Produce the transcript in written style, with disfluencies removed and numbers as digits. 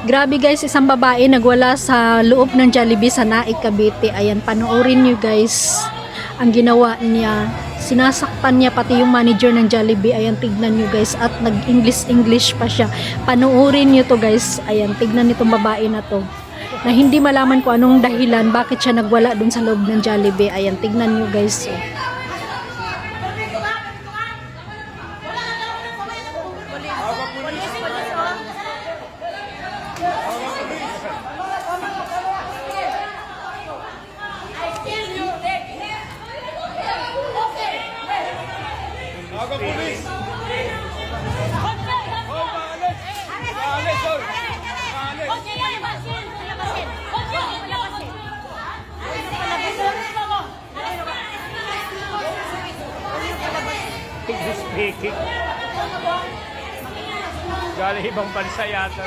Grabe guys, isang babae nagwala sa loob ng Jollibee sa Naik, Cavite. Ayan, panoorin nyo guys ang ginawa niya. Sinasaktan niya pati yung manager ng Jollibee. Ayan, tignan nyo guys. At nag-English pa siya. Panoorin nyo to guys. Ayan, tignan nitong babae na to. Na hindi malaman kung anong dahilan bakit siya nagwala dun sa loob ng Jollibee. Ayan, tignan nyo guys. Speaking. Galing ibang bansa yata.